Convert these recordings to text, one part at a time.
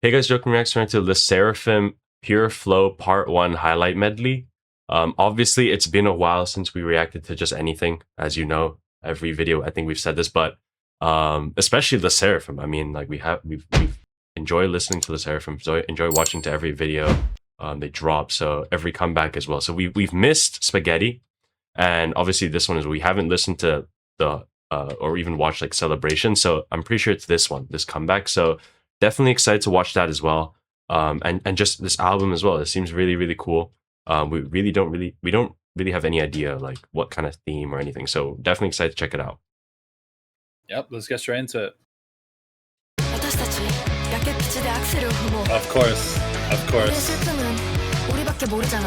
Hey guys, Jokemenreacts reacting to 르세라핌 PUREFLOW Part 1 Highlight Medley. Obviously, it's been a while since we reacted to just anything, as you know. Every video, I think we've said this, but especially 르세라핌. I mean, like we've enjoyed listening to 르세라핌, enjoy watching to every video they drop. So every comeback as well. So we've missed Spaghetti, and obviously this one is we haven't listened to the or even watched like Celebration. So I'm pretty sure it's this comeback. So definitely excited to watch that as well. And just this album as well. It seems really cool. We don't really have any idea like what kind of theme or anything. So definitely excited to check it out. Yep, let's get straight into it. Of course.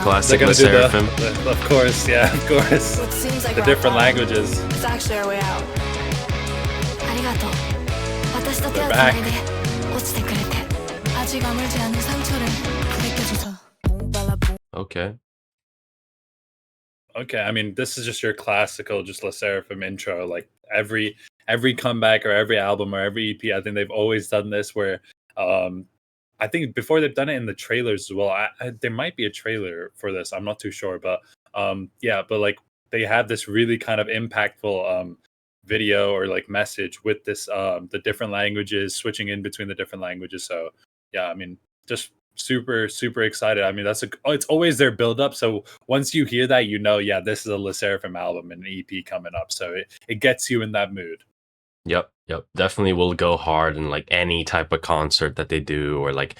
Classic SSERAFIM. Of course, yeah, of course. Like the different languages. It's actually our way out. They're back. Okay. Okay, I mean, this is just your classical, just 르세라핌 intro. Like every comeback or every album or every EP, I think they've always done this. Where, I think before they've done it in the trailers as well. There might be a trailer for this. I'm not too sure, but yeah, but like they had this really kind of impactful video or like message with this the different languages, switching in between the different languages. So yeah, I mean, just super excited. I mean, it's always their build up. So once you hear that, you know, yeah, this is a 르세라핌 album and an EP coming up. So it gets you in that mood. Yep. Definitely will go hard in like any type of concert that they do or like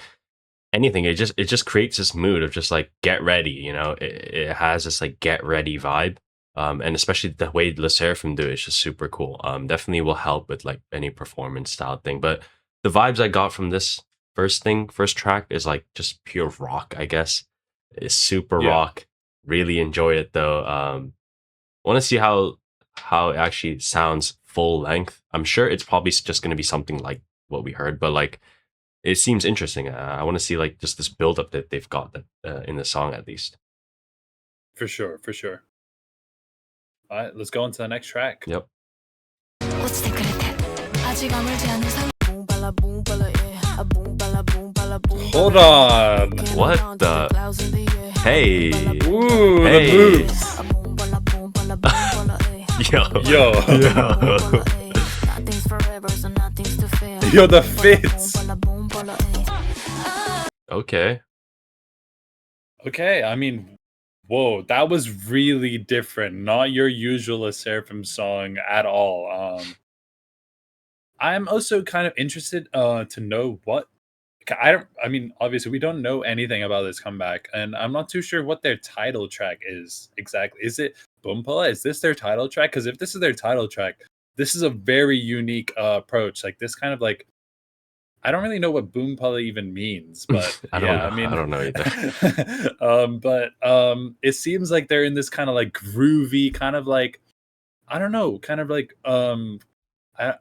anything. It just creates this mood of just like get ready, you know. It has this like get ready vibe. And especially the way 르세라핌 do it is just super cool. Definitely will help with like any performance style thing. But the vibes I got from this first track is like just pure rock, I guess. It's super rock. Really enjoy it though. Want to see how it actually sounds full length. I'm sure it's probably just going to be something like what we heard, but like it seems interesting. I want to see like just this build up that they've got that in the song at least. For sure. All right, let's go into the next track. Yep. Hold on. What the? Hey. Ooh, hey. The moves. Yo, the fits. Okay, I mean, whoa, that was really different. Not your usual 르세라핌 song at all. I'm also kind of interested to know what I mean, obviously we don't know anything about this comeback, and I'm not too sure what their title track is exactly. Is it Boompala? Is this their title track? Because if this is their title track, this is a very unique approach. Like this kind of like, I don't really know what Boompala even means, but I don't know either. But it seems like they're in this kind of like groovy, kind of like, I don't know, kind of like I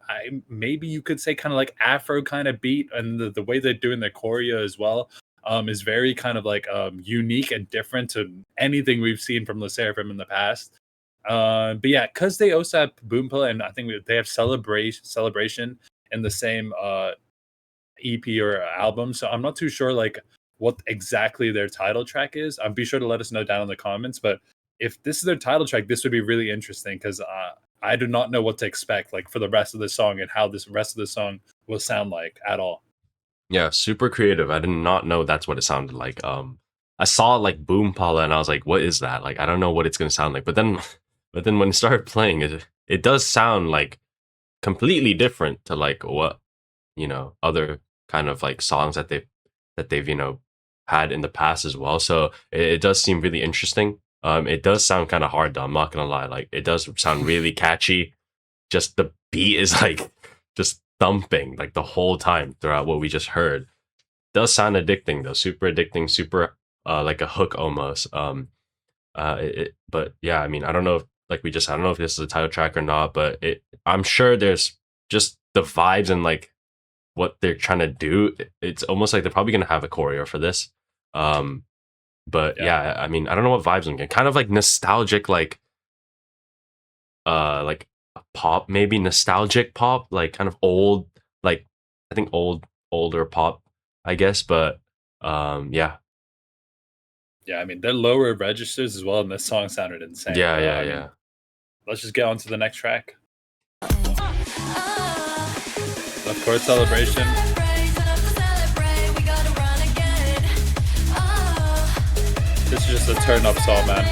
maybe you could say kind of like Afro kind of beat, and the way they're doing their choreo as well is very kind of like unique and different to anything we've seen from 르세라핌 in the past. But yeah, because they also have Boompala, and I think they have celebration in the same EP or album, so I'm not too sure like what exactly their title track is. Be sure to let us know down in the comments. But if this is their title track, this would be really interesting because I do not know what to expect like for the rest of the song and how this rest of the song will sound like at all. Yeah, super creative. I did not know that's what it sounded like. I saw like Boompala and I was like, what is that? Like I don't know what it's gonna sound like. But then when it started playing, it does sound like completely different to like what, you know, other kind of like songs that they've you know had in the past as well. So it does seem really interesting. It does sound kind of hard though, I'm not gonna lie. Like it does sound really catchy. Just the beat is like just thumping like the whole time throughout what we just heard. Does sound addicting though, super addicting, super like a hook almost. But yeah, I mean, I don't know if I don't know if this is a title track or not, but I'm sure there's just the vibes and like what they're trying to do. It's almost like they're probably gonna have a choreo for this. But yeah, I mean, I don't know what vibes I'm getting. Kind of like nostalgic, like pop, maybe nostalgic pop, like kind of old, like I think older pop I guess. But yeah, Yeah, I mean, their lower registers as well, and this song sounded insane. yeah, But yeah, I yeah. mean, let's just get on to the next track. Of course, Celebration. This is just a turn up song, man.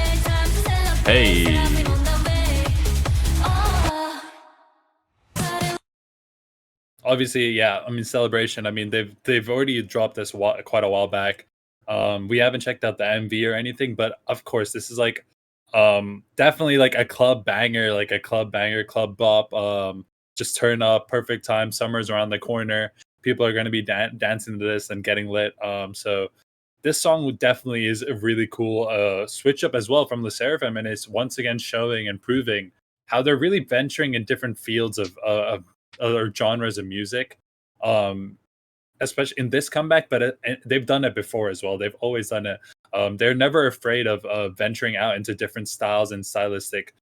Hey, Obviously, yeah. I mean, Celebration. I mean, they've already dropped this quite a while back. We haven't checked out the MV or anything, but of course, this is like definitely like a club banger, like a club banger, club bop. Just turn up, perfect time. Summer's around the corner. People are going to be dancing to this and getting lit. So this song definitely is a really cool switch up as well from 르세라핌, and it's once again showing and proving how they're really venturing in different fields of other genres of music, um, especially in this comeback. But they've done it before as well. They've always done it. They're never afraid of venturing out into different styles and stylistic,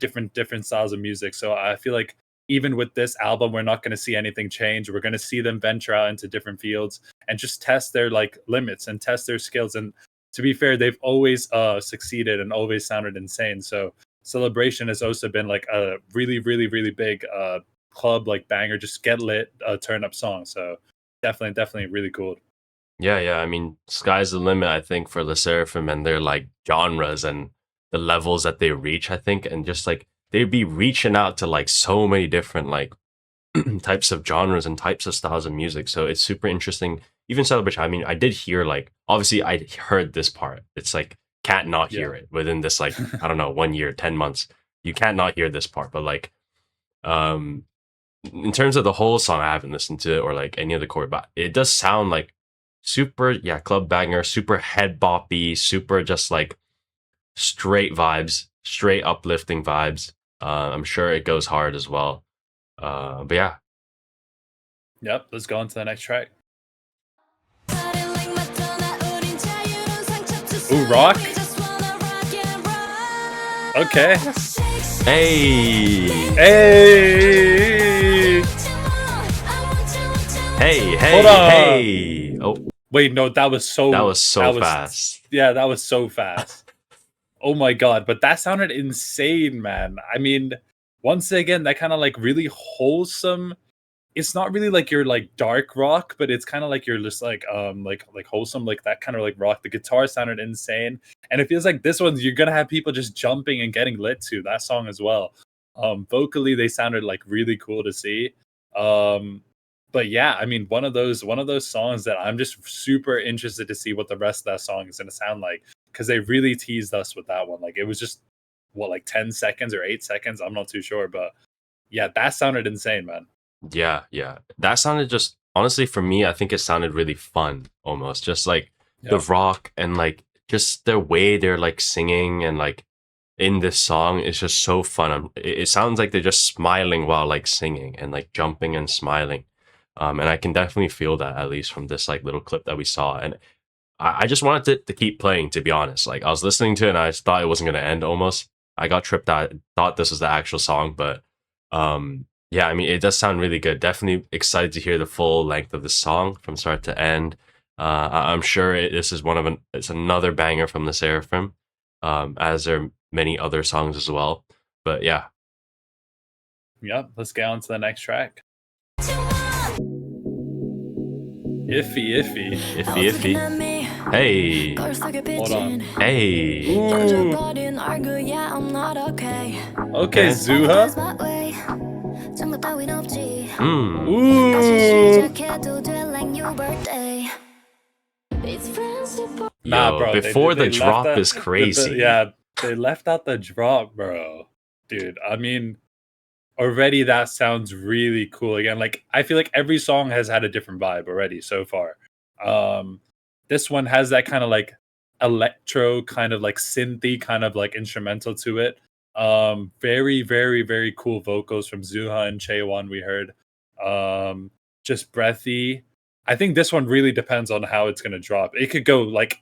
different styles of music. So I feel like even with this album, we're not going to see anything change. We're going to see them venture out into different fields and just test their like limits and test their skills. And to be fair, they've always succeeded and always sounded insane. So Celebration has also been like a really, really, really big club like banger, just get lit, turn up song. So definitely really cool. yeah, yeah. I mean, sky's the limit. I think for 르세라핌 and their like genres and the levels that they reach. I think, and just like they'd be reaching out to like so many different like types of genres and types of styles of music. So it's super interesting. Even Celebration, I mean, I did hear like obviously I heard this part. It's like can't not Yeah. hear it within this like I don't know 1 year, 10 months. You can't not hear this part. But like um in terms of the whole song, I haven't listened to it or like any of the chord, but it does sound like super yeah club banger, super head boppy, super just like straight vibes, straight uplifting vibes. I'm sure it goes hard as well. But yeah, Yep. Let's go on to the next track. Ooh, rock. Okay. hey, Hey. hey, hey, Hold on. hey! Oh, Wait, no, that was so. that was so fast. Yeah, that was so fast. Oh my god, but that sounded insane, man. I mean, once again, that kind of like really wholesome. It's not really like your like dark rock, but it's kind of like you're just like wholesome, like that kind of like rock. The guitar sounded insane, and it feels like this one you're gonna have people just jumping and getting lit to that song as well. Vocally, they sounded like really cool to see. Um, but yeah, I mean, one of those songs that I'm just super interested to see what the rest of that song is gonna sound like, because they really teased us with that one. Like it was just what, like 10 seconds or 8 seconds. I'm not too sure, but yeah, that sounded insane, man. Yeah, yeah. That sounded just honestly for me, I think it sounded really fun almost. Just like the Yeah. rock and like just the way they're like singing and like in this song is just so fun. It sounds like they're just smiling while like singing and like jumping and smiling. And I can definitely feel that at least from this like little clip that we saw. And I just wanted to keep playing, to be honest. Like I was listening to it and I just thought it wasn't gonna end almost. I got tripped out, thought this was the actual song, but yeah, I mean it does sound really good. Definitely excited to hear the full length of the song from start to end. I'm sure this is it's another banger from 르세라핌, as there are many other songs as well. But yeah, Yep, let's get on to the next track. Iffy. iffy iffy. Hey, Hold on. hey. Ooh. Okay, Zuha. Hmm. Ooh. Nah, Yo, bro. before the They left drop that. is crazy. Yeah, they left out the drop, bro. Dude, I mean, already that sounds really cool. Again, like I feel like every song has had a different vibe already so far. Um, this one has that kind of like electro, kind of like synthy, kind of like instrumental to it. Very, very, very cool vocals from Zuha and Chaewon. We heard, just breathy. I think this one really depends on how it's gonna drop. It could go like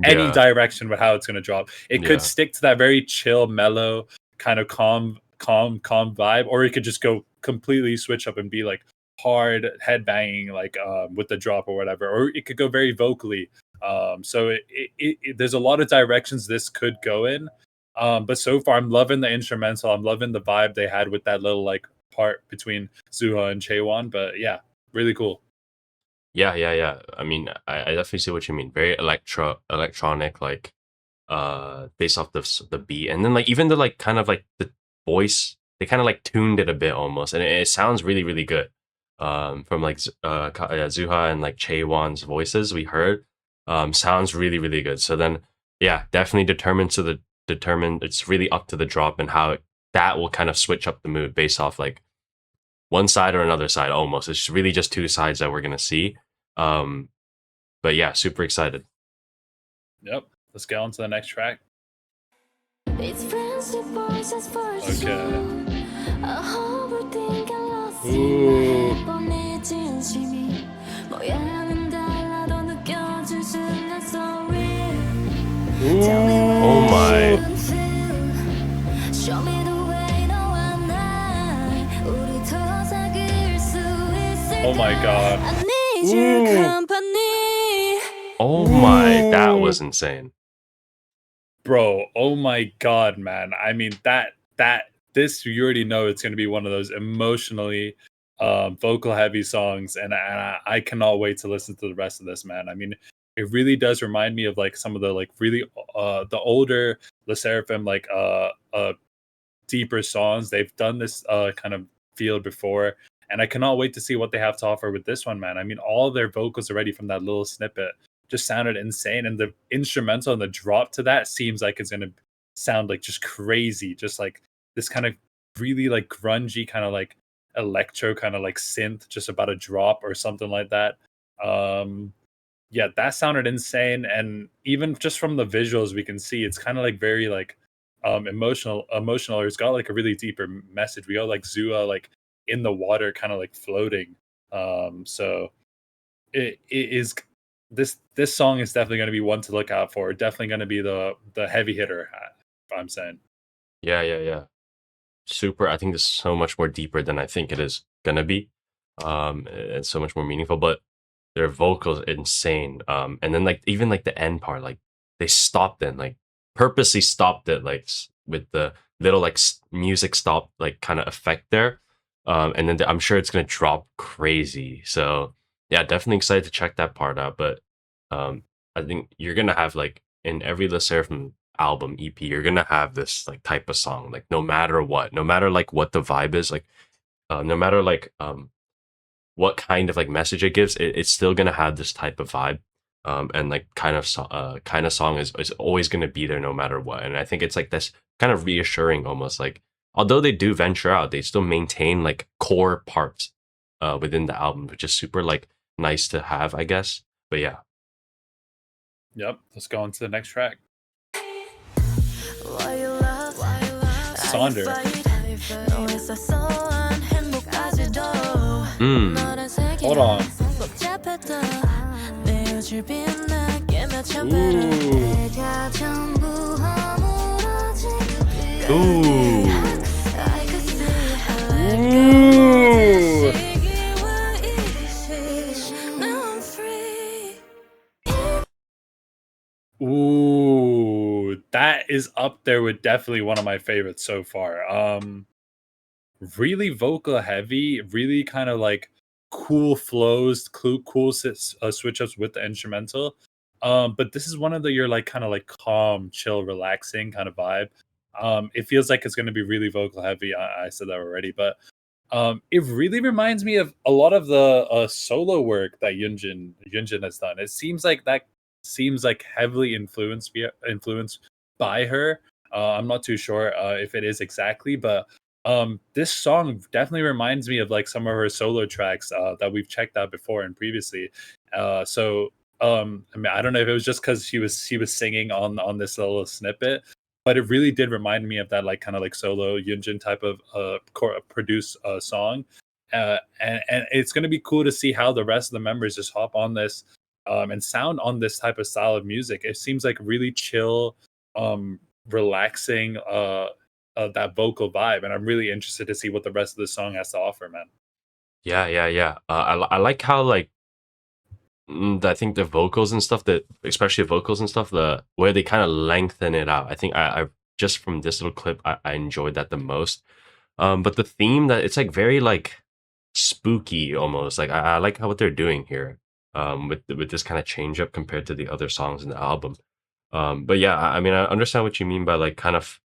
any Yeah, direction with how it's gonna drop. It could yeah, stick to that very chill, mellow, kind of calm vibe, or it could just go completely switch up and be like hard headbanging like with the drop or whatever, or it could go very vocally. So there's a lot of directions this could go in. But so far, I'm loving the instrumental. I'm loving the vibe they had with that little like part between Zuha and Chaewon. But yeah, really cool. Yeah. I mean, I definitely see what you mean. Very electronic, like based off the beat, and then like even the like kind of like the voice, they kind of like tuned it a bit almost, and it sounds really good. From like Zuha and like Chaewon's voices we heard, sounds really good. So then, yeah, definitely determined. It's really up to the drop and how that will kind of switch up the mood based off like one side or another side almost. It's really just two sides that we're gonna see. Um, but yeah, super excited. Yep. Let's get on to the next track. Okay. Ooh. Oh my. Oh my god. Oh my, that was insane. Bro, oh my god, man. I mean this you already know it's going to be one of those emotionally vocal heavy songs, and I cannot wait to listen to the rest of this, man. I mean, it really does remind me of like some of the like really the older 르세라핌 like deeper songs. They've done this kind of feel before, and I cannot wait to see what they have to offer with this one, man. I mean, all their vocals already from that little snippet just sounded insane, and the instrumental and the drop to that seems like it's gonna sound like just crazy, just like this kind of really like grungy kind of like electro kind of like synth, just about a drop or something like that. Yeah, that sounded insane, and even just from the visuals, we can see it's kind of like very like emotional, or it's got like a really deeper message. We got like Zua like in the water, kind of like floating. So it is this song is definitely going to be one to look out for. Definitely going to be the heavy hitter. If I'm saying. Yeah. Super. I think this is so much more deeper than I think it is gonna be. And so much more meaningful. But their vocals insane. And then like even like the end part, like they stopped it, like purposely stopped it, like with the little like music stop like kind of effect there. And then I'm sure it's gonna drop crazy. So yeah, definitely excited to check that part out. But I think you're gonna have like in every LE album EP, you're gonna have this like type of song, like no matter what, no matter like what the vibe is, like no matter like what kind of like message it gives, it's still gonna have this type of vibe. And like kind of song is always gonna be there no matter what. And I think it's like this kind of reassuring almost like although they do venture out, they still maintain like core parts within the album, which is super like nice to have, I guess. But yeah. Yep. Let's go on to the next track. Sonder. Hold on. Ooh. Ooh, that is up there with definitely one of my favorites so far. Really vocal heavy, really kind of like cool flows, cool switch ups with the instrumental. But this is one of your like kind of like calm, chill, relaxing kind of vibe. It feels like it's going to be really vocal heavy. I said that already, but it really reminds me of a lot of the solo work that Yunjin has done. It seems like heavily influenced by her. I'm not too sure if it is exactly, but this song definitely reminds me of like some of her solo tracks that we've checked out before and previously. So I mean, I don't know if it was just because she was singing on this little snippet, but it really did remind me of that like kind of like solo Yunjin type of produced song. And it's going to be cool to see how the rest of the members just hop on this and sound on this type of style of music. It seems like really chill, relaxing, that vocal vibe, and I'm really interested to see what the rest of the song has to offer, man. Yeah. I like how like I think the vocals and stuff that especially vocals and stuff the where they kind of lengthen it out. I think I just from this little clip I enjoyed that the most. But the theme that it's like very like spooky almost. Like I like how what they're doing here. With this kind of change up compared to the other songs in the album. But yeah, I mean I understand what you mean by like kind of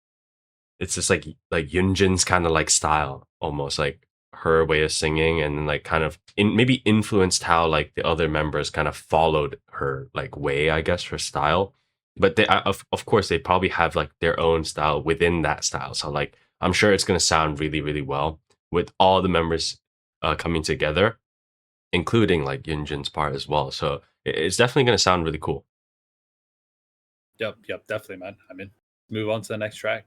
it's just like Yunjin's kind of like style almost like her way of singing and then like kind of maybe influenced how like the other members kind of followed her like way I guess her style but they of course they probably have like their own style within that style so like I'm sure it's going to sound really well with all the members coming together including like Yunjin's part as well so it's definitely going to sound really cool. Yep, definitely, man. I mean, move on to the next track.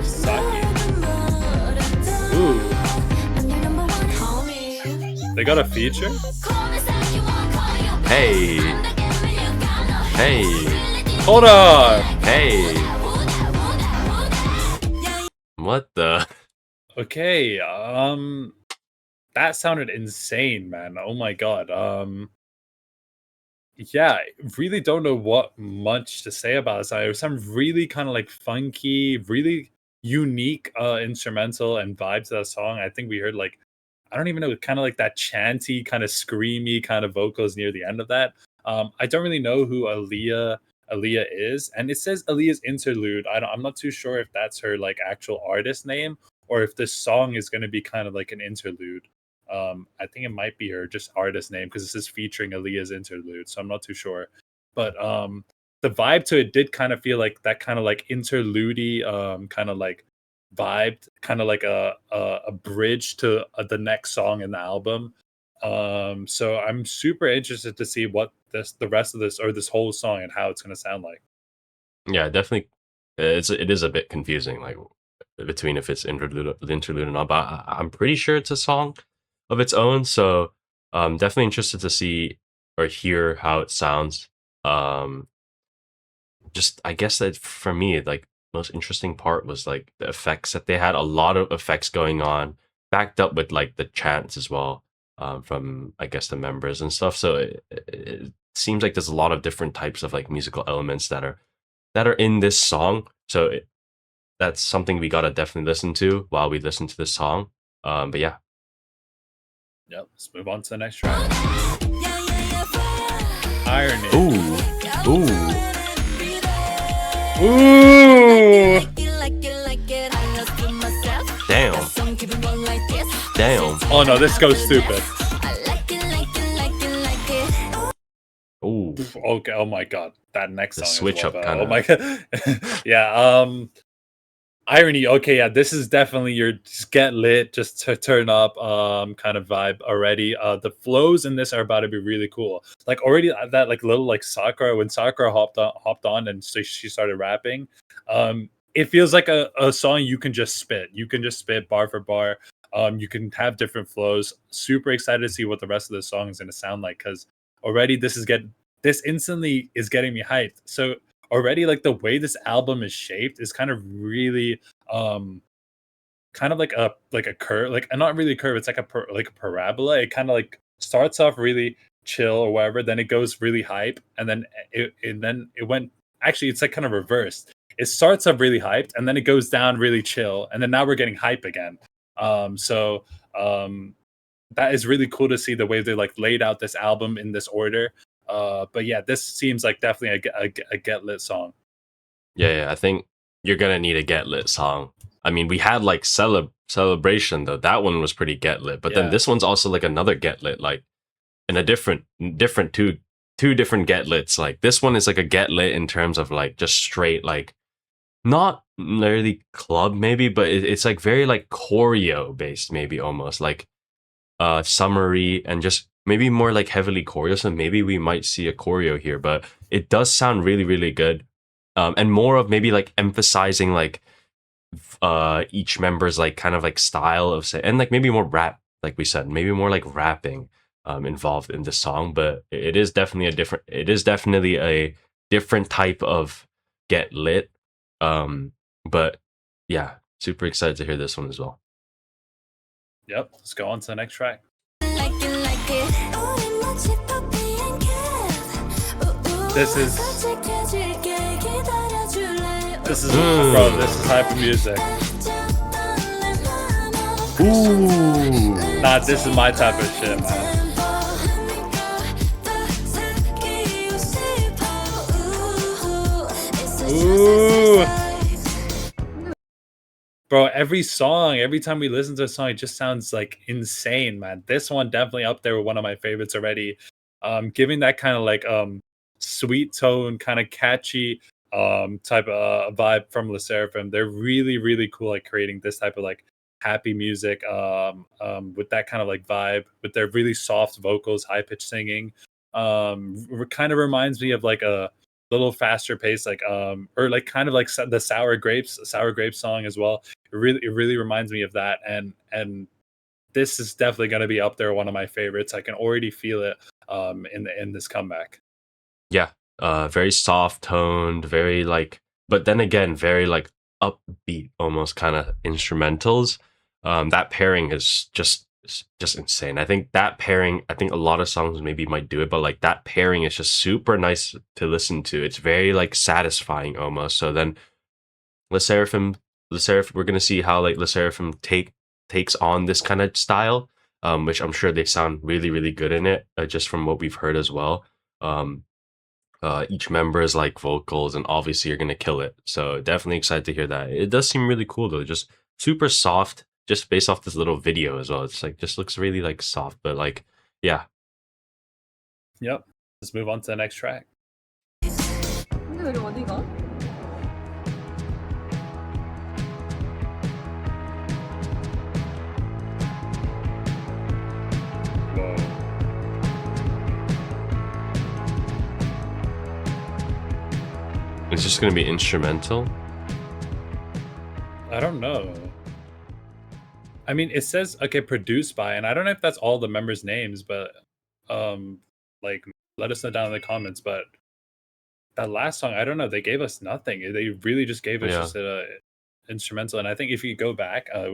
Saki. Ooh. They got a feature? Hey. Hold on. Hey. What the? Okay, that sounded insane, man. Oh my god. Yeah, really don't know what much to say about this. There's some really kind of like funky, really unique instrumental and vibe to that song. I think we heard like I don't even know, kind of like that chanty, kind of screamy kind of vocals near the end of that. I don't really know who Aaliyah is, and it says Aaliyah's interlude. I'm not too sure if that's her like actual artist name or if this song is going to be kind of like an interlude. I think it might be her just artist name because this is featuring Aaliyah's interlude, so I'm not too sure. But the vibe to it did kind of feel like that kind of like interlude kind of like vibed, kind of like a bridge to the next song in the album. So I'm super interested to see what the rest of this or this whole song and how it's going to sound like. Yeah, definitely. It is a bit confusing, like between if it's interlude or not. But I'm pretty sure it's a song of its own. So definitely interested to see or hear how it sounds. Um, just I guess that for me, like most interesting part was like the effects that they had. A lot of effects going on, backed up with like the chants as well from I guess the members and stuff. So it seems like there's a lot of different types of like musical elements that are in this song. So that's something we gotta definitely listen to while we listen to this song. But yeah. Yep, let's move on to the next track. Irony. Ooh. Ooh. Damn. Oh no, this goes stupid. Ooh. Okay. Oh my god, that next The song. switch is up what, kind Oh of. my god. Yeah. Irony. Okay. Yeah. This is definitely your just get lit, just to turn up, kind of vibe already. The flows in this are about to be really cool. Like already that like little like Sakura when Sakura hopped on and so she started rapping. It feels like a song you can just spit. You can just spit bar for bar. You can have different flows. Super excited to see what the rest of the song is going to sound like because already this instantly is getting me hyped. So already like the way this album is shaped is kind of really kind of like a curve, like not really a curve, it's like like a parabola. It kind of like starts off really chill or whatever, then it goes really hype, and then it went actually it's like kind of reversed. It starts up really hyped and then it goes down really chill, and then now we're getting hype again. So that is really cool to see the way they like laid out this album in this order. But yeah, this seems like definitely a get lit song. Yeah, I think you're gonna need a get lit song. I mean, we had like celebration though. That one was pretty get lit, but then Yeah. this one's also like another get lit, like in a different two different get lits. Like this one is like a get lit in terms of like just straight like not really club maybe, but it's like very like choreo based maybe almost like summary and just maybe more like heavily choreo. So maybe we might see a choreo here, but it does sound really good. And more of maybe like emphasizing like each member's like kind of like style of say and like maybe more rap, like we said, maybe more like rapping involved in the song. But it is definitely a different type of get lit. But yeah, super excited to hear this one as well. Yep, let's go on to the next track. This is bro, this is hyper music. Ooh. Nah, this is my type of shit, man. Ooh. Bro, every song, every time we listen to a song, it just sounds like insane, man. This one definitely up there with one of my favorites already. Giving that kind of like sweet tone, kind of catchy type of vibe from 르세라핌. They're really, really cool at creating this type of like happy music with that kind of like vibe, with their really soft vocals, high pitched singing. Kind of reminds me of like a little faster pace, like or like kind of like the sour grapes song as well. It really reminds me of that, and this is definitely going to be up there, one of my favorites. I can already feel it in this comeback. Yeah, very soft toned, very like, but then again, very like upbeat, almost kind of instrumentals. That pairing is just insane. I think that pairing, I think a lot of songs maybe might do it, but like that pairing is just super nice to listen to. It's very like satisfying almost. So then 르세라핌, we're gonna see how like 르세라핌 takes on this kind of style, which I'm sure they sound really really good in it, just from what we've heard as well. Um, each member's like vocals, and obviously you're gonna kill it. So definitely excited to hear that. It does seem really cool though, just super soft, just based off this little video as well. It's like just looks really like soft, but like yeah. Yep. Let's move on to the next track. 근데 왜 어디가? Whoa. It's just gonna be instrumental. I don't know. I mean, it says okay, produced by, and I don't know if that's all the members' names, but like let us know down in the comments. But that last song, I don't know. They gave us nothing. They really just gave us Yeah. just a instrumental. And I think if you go back, I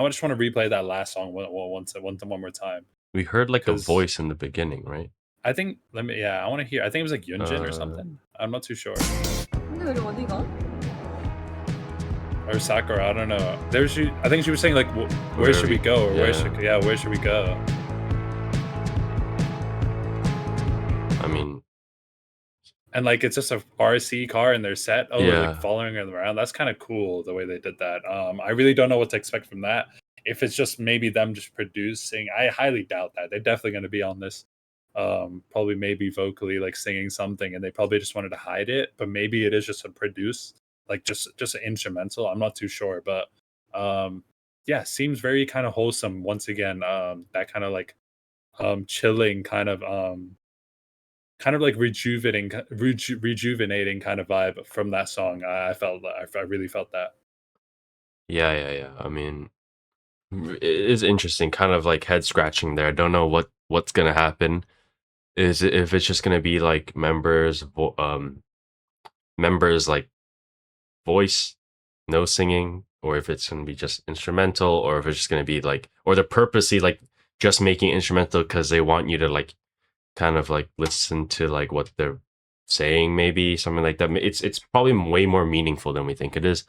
just want to replay that last song one more time. We heard like a 'Cause- voice in the beginning, right? I think yeah, I want to hear. I think it was like Yunjin or Uh, something. I'm not too sure. 근데 왜 어디가? Or Sakura, I don't know. I think she was saying like, where should we go, or where should we go? I mean, And like it's just a RC car in their set. Oh, Yeah. like following them around. That's kind of cool the way they did that. I really don't know what to expect from that. If it's just maybe them just producing, I highly doubt that. They're definitely going to be on this. Probably maybe vocally like singing something, and they probably just wanted to hide it. But maybe it is just a produce, like just an instrumental. I'm not too sure, but yeah, seems very kind of wholesome. Once again, that kind of like chilling kind of like rejuvenating kind of vibe from that song. I really felt that. yeah. I mean, it is interesting, kind of like head scratching there. I don't know what's gonna happen. Is it, if it's just gonna be like members like voice, no singing, or if it's gonna be just instrumental, or if it's just gonna be like, or they're purposely like just making instrumental because they want you to like kind of like listen to like what they're saying, maybe something like that. It's probably way more meaningful than we think it is.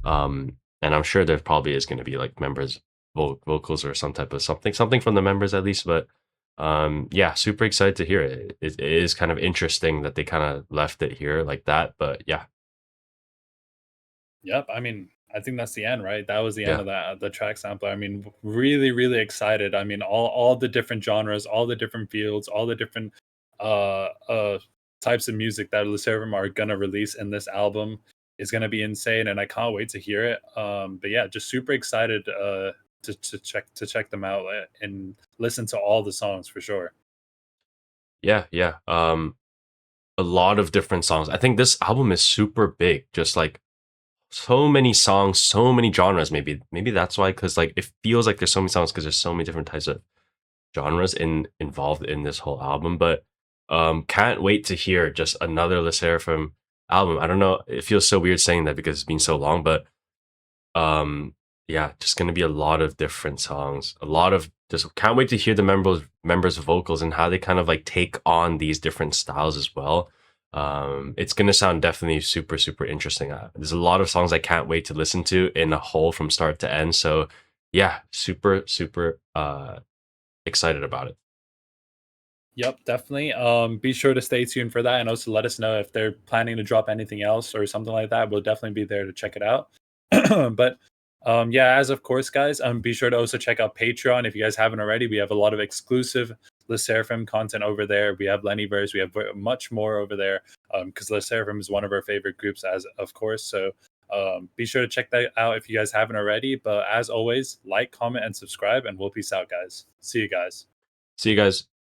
And I'm sure there probably is going to be like members vocals or some type of something from the members at least. But yeah, super excited to hear it. It is kind of interesting that they kind of left it here like that. But yeah, Yep. I mean, I think that's the end, right? That was the end Yeah. of that the track sampler. I mean, really, really excited. I mean, all the different genres, all the different fields, all the different uh uh types of music that 르세라핌 are gonna release in this album is gonna be insane, and I can't wait to hear it. But yeah, just super excited to check them out and listen to all the songs for sure. yeah. A lot of different songs. I think this album is super big. Just like so many songs, so many genres. Maybe that's why, because like it feels like there's so many songs because there's so many different types of genres involved in this whole album. But can't wait to hear just another 르세라핌 album. I don't know, it feels so weird saying that because it's been so long, but yeah, just gonna be a lot of different songs. A lot of just can't wait to hear the members' vocals and how they kind of like take on these different styles as well. It's gonna sound definitely super, super interesting. There's a lot of songs I can't wait to listen to in a whole from start to end. So yeah, super, super excited about it. Yep, definitely. Be sure to stay tuned for that, and also let us know if they're planning to drop anything else or something like that. We'll definitely be there to check it out. But yeah, as of course, guys, be sure to also check out Patreon if you guys haven't already. We have a lot of exclusive 르세라핌 content over there. We have Lennyverse. We have much more over there because 르세라핌 is one of our favorite groups, as of course. So be sure to check that out if you guys haven't already. But as always, like, comment, and subscribe, and we'll peace out, guys. See you guys. See you guys.